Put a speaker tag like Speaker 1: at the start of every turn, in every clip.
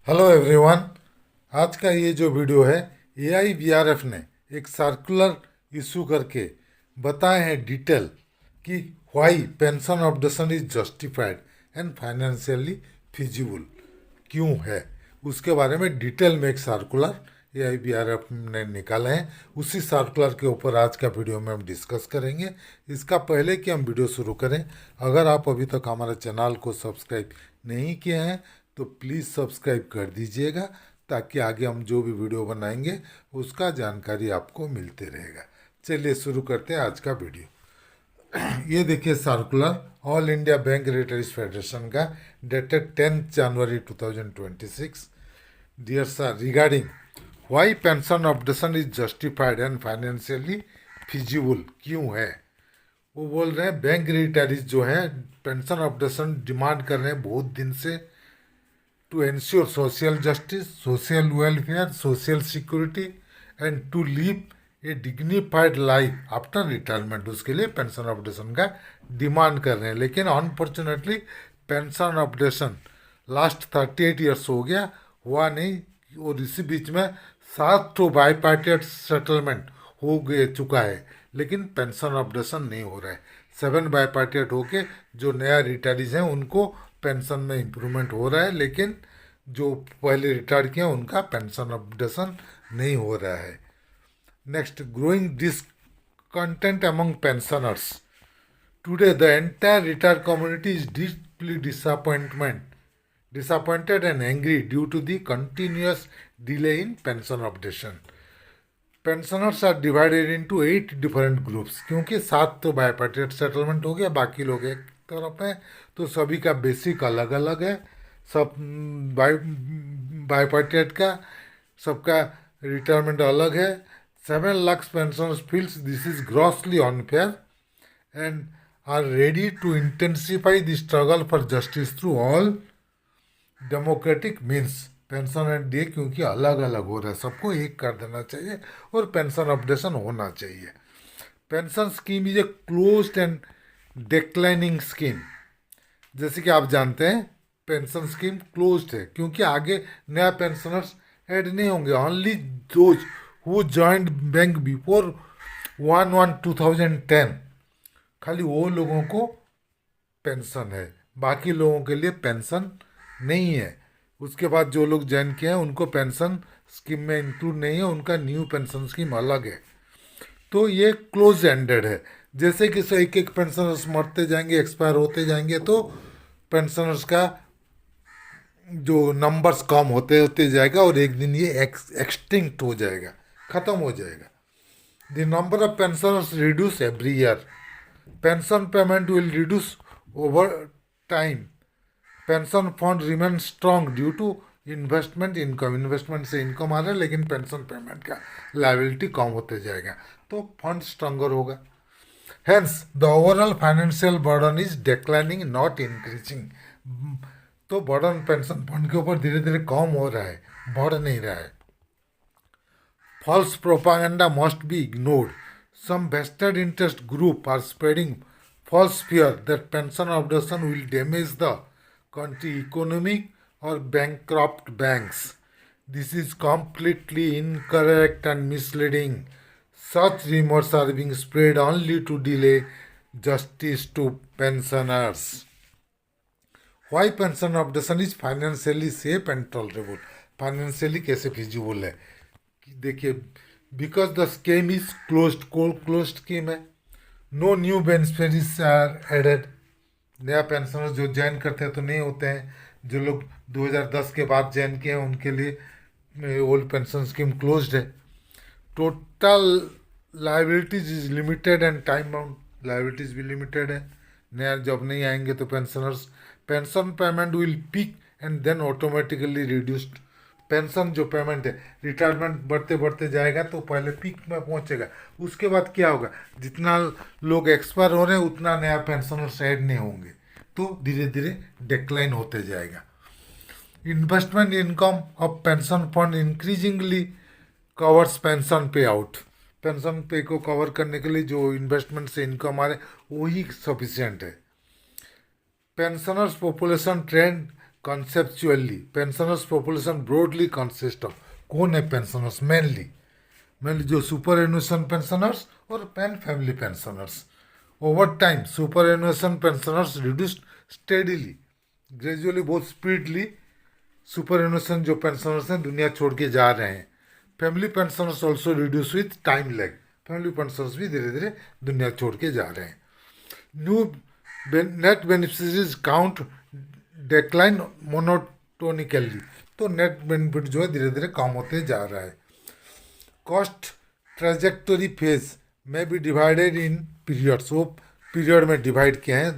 Speaker 1: Hello everyone. आज का ये जो वीडियो है, AIBRF ने एक सर्कुलर इशू करके बताए हैं डिटेल कि why pension obligation is justified and financially feasible क्यों है। उसके बारे में डिटेल में एक सर्कुलर AIBRF ने निकाले हैं। उसी सर्कुलर के ऊपर आज का वीडियो में हम डिस्कस करेंगे। इसका पहले कि हम वीडियो शुरू करें, अगर आप अभी तक हमारे चैनल को सब्सक्राइब नहीं किए हैं तो प्लीज़ सब्सक्राइब कर दीजिएगा, ताकि आगे हम जो भी वीडियो बनाएंगे उसका जानकारी आपको मिलते रहेगा। चलिए शुरू करते हैं आज का वीडियो। ये देखिए circular all India bank retailers federation का, डेटेड 10 जनवरी 2026। Dear sir, regarding why pension obligation is justified and financially feasible क्यों है। वो बोल रहे हैं बैंक रिटायरीज जो है पेंशन ऑब्लिगेशन डिमांड कर रहे हैं बहुत दिन से, to ensure social justice, social welfare, social security and to live a dignified life after retirement। उसके लिए पेंशन ऑब्लिगेशन का डिमांड कर रहे हैं, लेकिन unfortunately pension obligation last 38 years हो गया, हुआ नहीं। और इसी बीच में 7 तो बाईपार्टेट सेटलमेंट हो गए चुका है, लेकिन पेंशन ऑब्लिगेशन नहीं हो रहा है। 7 बाईपार्टेट होके जो नया रिटायरीज हैं उनको पेंशन में इम्प्रूवमेंट हो रहा है, लेकिन जो पहले रिटायर किए हैं उनका पेंशन ऑब्लिगेशन नहीं हो रहा है। Next, growing discontent among pensioners today the entire retire community is deeply disappointed and angry due to the continuous delay in pension obligation। Pensioners are divided into 8 different groups, क्योंकि 7 तो बायपार्टेट settlement हो गया, बाकी लोग एक तरफ हैं, तो सभी का बेसिक अलग अलग है। सब बायपार्टेट का सबका रिटायरमेंट अलग है। 7 lakh pensioners feels this is grossly unfair and are ready to intensify the struggle for justice through all democratic means. Pension and day क्योंकि अलग अलग हो रहा है, सबको एक कर देना चाहिए और पेंशन अपडेशन होना चाहिए। Pension scheme is a closed end declining scheme. जैसे कि आप जानते हैं पेंशन स्कीम क्लोज्ड है, क्योंकि आगे नया पेंशनर्स ऐड नहीं होंगे। Only those who joined bank before 1/1/2010, खाली वो लोगों को पेंशन है, बाकी लोगों के लिए पेंशन नहीं है। उसके बाद जो लोग ज्वाइन किए हैं उनको पेंशन स्कीम में इंक्लूड नहीं है, उनका न्यू पेंशन स्कीम अलग है। तो ये क्लोज एंडेड है। जैसे कि एक एक पेंशनर्स मरते जाएंगे, एक्सपायर होते जाएंगे, तो पेंशनर्स का जो नंबर्स कम होते होते जाएगा और एक दिन ये एक्सटिंक्ट हो जाएगा, ख़त्म हो जाएगा। The number of pensioners reduce every year. Pension payment will reduce over time. Pension fund remain strong due to investment income. Investment से इनकम आ रहा है, लेकिन पेंशन पेमेंट का लायबिलिटी कम होते जाएगा, तो फंड स्ट्रांगर होगा। Hence the overall financial burden is declining not increasing. तो बर्डन पेंशन फंड के ऊपर धीरे धीरे कम हो रहा है, बढ़ नहीं रहा है। False propaganda must be ignored. Some vested interest group are spreading false fear that pension obligation will damage the country economic or bankrupt banks. This is completely incorrect and misleading. Such rumors are being spread only to delay justice to pensioners. Why pension obligation is financially safe and tolerable? Financially कैसे feasible है कि देखिए, because the scheme is close scheme है। No new beneficiaries are added. नया pensioner जो join करते हैं तो नहीं होते हैं। जो लोग 2010 के बाद ज्वाइन किए हैं उनके लिए ओल्ड पेंशन स्कीम क्लोज्ड है। Total liabilities is limited and time bound. Liabilities भी लिमिटेड है। नया जब नहीं आएंगे तो pension payment will peak and then automatically reduced. Pension जो पेमेंट है, रिटायरमेंट बढ़ते बढ़ते जाएगा तो पहले पीक में पहुंचेगा, उसके बाद क्या होगा, जितना लोग एक्सपायर हो रहे हैं उतना नया पेंशनर्स ऐड नहीं होंगे, तो धीरे धीरे डिक्लाइन होते जाएगा। Investment income of pension fund increasingly covers pension pay out. Pension पे को कवर करने के लिए जो इन्वेस्टमेंट से इनकम आ रहे वही सफिशियंट है। Pensioners population trend conceptually pensioners population broadly consist of, कौन है pensioners mainly, जो superannuation pensioners और पेन family pensioners. Over time superannuation pensioners reduced steadily, gradually, बहुत स्पीडली सुपरएनुएशन जो पेंशनर्स हैं दुनिया छोड़ के जा रहे हैं. Family pensioners also reduce with time lag, family pensioners भी धीरे धीरे दुनिया छोड़ के जा रहे हैं. New net beneficiaries count decline monotonically, तो नेट बेनिफिट जो है धीरे धीरे कम होते जा रहा है. कॉस्ट ट्रेजेक्टरी फेज में भी डिवाइडेड इन पीरियड्स, वो पीरियड में डिवाइड किए हैं.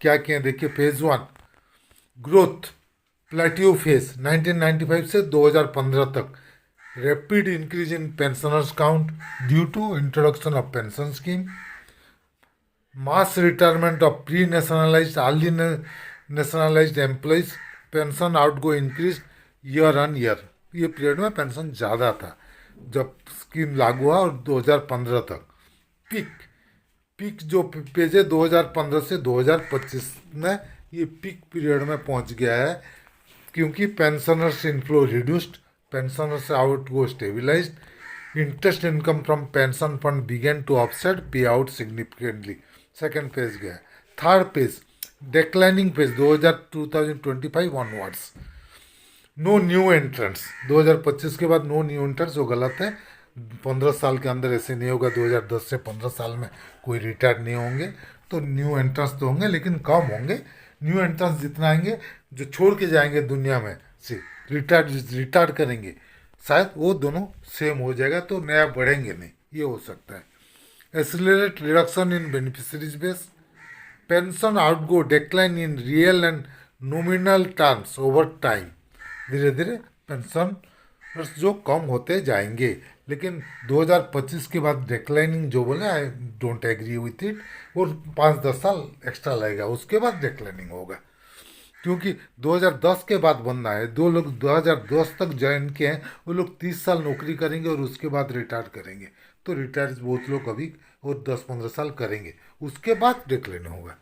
Speaker 1: क्या किए हैं देखिए. फेज 1 ग्रोथ प्लेट्यू फेज 1995 से 2015 तक, rapid increase in pensioners count due to introduction of pension scheme, mass retirement of pre nationalised early nationalised employees, pension outgo increase year on year. ये पीरियड में पेंशन ज़्यादा था जब scheme लागू हुआ, और 2015 तक. पीक जो पेज है 2015 से 2025 में, ये पीक पीरियड में पहुंच गया है, क्योंकि pensioners inflow reduced, pensioners outgo stabilised, interest income from pension fund begin to offset pay out significantly. Second phase गया. Third phase declining phase 2025 onwards. No new entrants, 2025 के बाद नो न्यू एंट्रेंट्स, वो गलत है. 15 साल के अंदर ऐसे नहीं होगा. 2010 से 15 साल में कोई रिटायर नहीं होंगे, तो न्यू एंट्रेंस तो होंगे लेकिन कम होंगे. न्यू एंट्रेंस जितना आएंगे, जो छोड़ के जाएंगे दुनिया में से, रिटायर करेंगे, शायद वो दोनों सेम हो जाएगा, तो नया बढ़ेंगे नहीं, ये हो सकता है. Accelerate reduction in beneficiaries base, pension outgo decline in real and nominal terms over time, धीरे धीरे पेंशन जो कम होते जाएंगे. लेकिन 2025 के बाद डिक्लाइनिंग जो बोले, I don't agree with it, वो 5-10 साल एक्स्ट्रा लगेगा, उसके बाद डिक्लाइनिंग होगा. क्योंकि 2010 के बाद बनना है. दो लोग 2010 तक ज्वाइन किए हैं, वो लोग 30 साल नौकरी करेंगे और उसके बाद रिटायर करेंगे. तो रिटायर बहुत लोग अभी और 10-15 साल करेंगे, उसके बाद डिक्लाइनिंग होगा.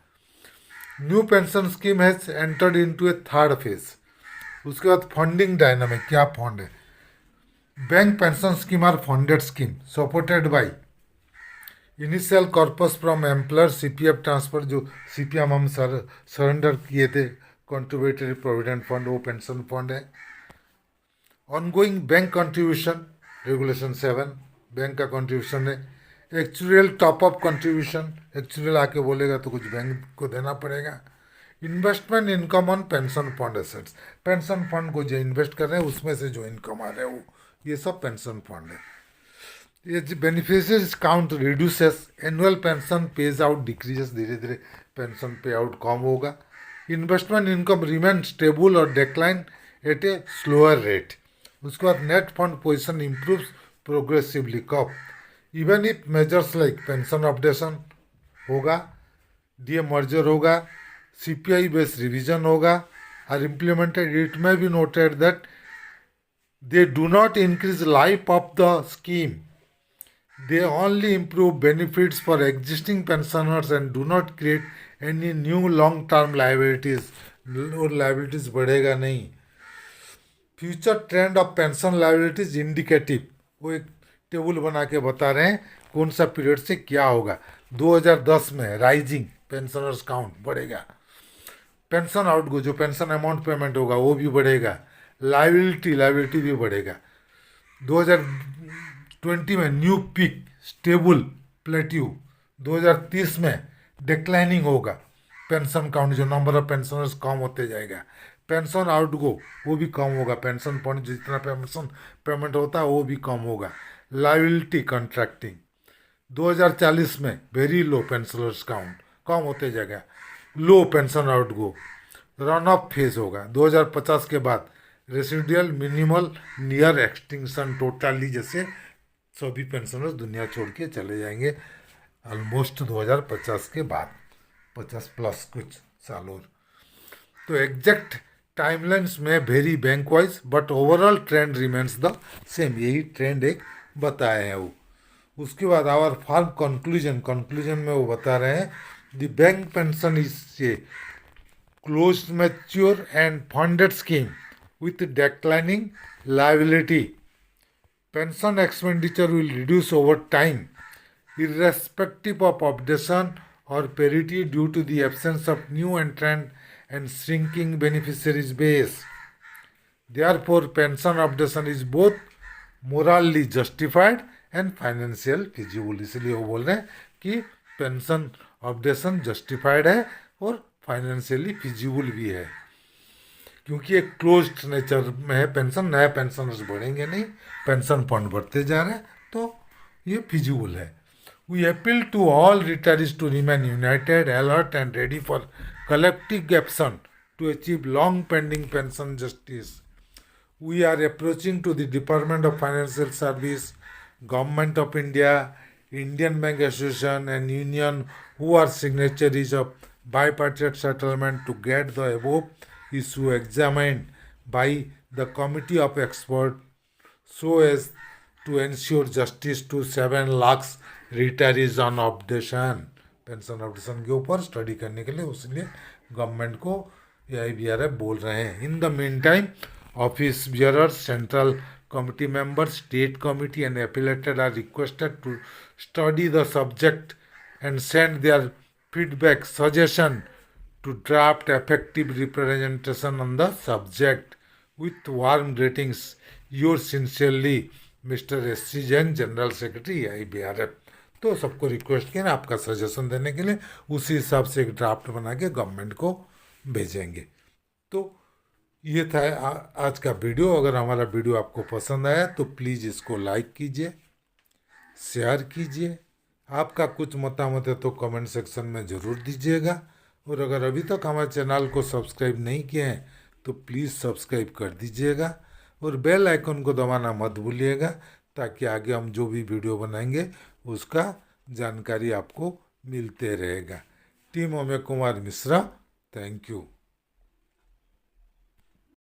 Speaker 1: New pension scheme has entered into a third phase. उसके बाद फंडिंग डायनामिक, क्या फंड है. Bank pension scheme are funded scheme supported by initial corpus from employer, CPF transfer, जो सीपीएम हम सरेंडर किए थे, कंट्रीब्यूटरी प्रोविडेंट फंड, वो pension fund है. Ongoing bank contribution regulation 7, bank का कंट्रीब्यूशन है. एक्चुअल टॉपअप कंट्रीब्यूशन, एक्चुअल आके बोलेगा तो कुछ बैंक को देना पड़ेगा. Investment income on pension fund assets, pension fund को जो इन्वेस्ट कर रहे हैं उसमें से जो इनकम आ रहा है वो, ये सब पेंशन फंड है. ये beneficiaries count reduces, annual pension pays out decreases, धीरे धीरे पेंशन पे आउट कम होगा. इन्वेस्टमेंट इनकम रिमेन स्टेबल और decline at a slower rate. उसके बाद net fund position improve progressively. कब, even if measures like pension updation होगा, DA merger होगा, सीपीआई बेस्ड रिवीजन होगा, are implemented, it may be noted that they do not increase life of the scheme. They only improve benefits for existing pensioners and do not create any new long-term liabilities. और liabilities बढ़ेगा नहीं. Future trend of pension liabilities indicative, वो एक table बना के बता रहे हैं कौन सा पीरियड से क्या होगा. 2010 में राइजिंग पेंशनर्स काउंट बढ़ेगा. पेंशन आउटगो, जो पेंशन अमाउंट पेमेंट होगा वो भी बढ़ेगा. लाइबिलिटी भी बढ़ेगा. 2020 में न्यू पीक स्टेबल प्लेट्यू. 2030 में डिक्लाइनिंग होगा पेंशन काउंट, जो नंबर ऑफ पेंशनर्स कम होते जाएगा. पेंशन आउटगो वो भी कम होगा, पेंशन फंड जितना पेंशन पेमेंट होता है वो भी कम होगा. Liability contracting. 2040 में वेरी लो पेंशनर्स काउंट, कम होते जाएगा. Low pension outgo, run off phase होगा. 2050 के बाद residual minimal near extinction totally, जैसे सभी पेंशनर्स दुनिया छोड़ के चले जाएंगे ऑलमोस्ट 2050 के बाद, 50 प्लस कुछ साल और. तो एग्जैक्ट टाइमलाइंस में very bank wise, but overall trend remains the same. यही ट्रेंड एक बताए हैं वो. उसके बाद आवर फॉर्म कंक्लूजन में वो बता रहे हैं the bank pension is a closed, mature and funded scheme with declining liability. Pension expenditure will reduce over time, irrespective of updation or parity due to the absence of new entrant and shrinking beneficiaries base. Therefore, pension updation is both morally justified and financial feasible. इसलिए वो बोल रहे हैं कि pension updation justified है और financially feasible भी है, क्योंकि एक क्लोज्ड नेचर में है पेंशन, नया पेंशनर्स बढ़ेंगे नहीं, पेंशन फंड बढ़ते जा रहे हैं, तो ये फिजिबल है. We appeal to all retirees to remain united, alert and ready for collective action to achieve long pending pension justice. We are approaching to the Department of Financial Service, Government of India, Indian Bank Association and Union who are signatories of bipartite settlement to get the above issue examined by the committee of experts so as to ensure justice to 7 lakhs retirees on updation. Pension updation के ऊपर study करने के लिए उसलिए government को AIBRF बोल रहे हैं. In the mean time office bearers, central committee members, state committee and affiliated are requested to study the subject and send their feedback suggestion to draft effective representation on the subject. With warm greetings, yours sincerely, Mr. S.C. Jain, General Secretary AIBRF. तो सबको request किया ना आपका suggestion देने के लिए, उसी हिसाब से एक ड्राफ्ट बना के गवर्नमेंट को भेजेंगे. तो ये था आज का वीडियो. अगर हमारा वीडियो आपको पसंद आया तो प्लीज़ इसको लाइक कीजिए, शेयर कीजिए. आपका कुछ मतामत है तो कमेंट सेक्शन में ज़रूर दीजिएगा. और अगर अभी तक हमारे चैनल को सब्सक्राइब नहीं किए हैं तो प्लीज़ सब्सक्राइब कर दीजिएगा और बेल आइकन को दबाना मत भूलिएगा, ताकि आगे हम जो भी वीडियो बनाएंगे उसका जानकारी आपको मिलते रहेगा. Team Amey Kumar Mishra, thank you.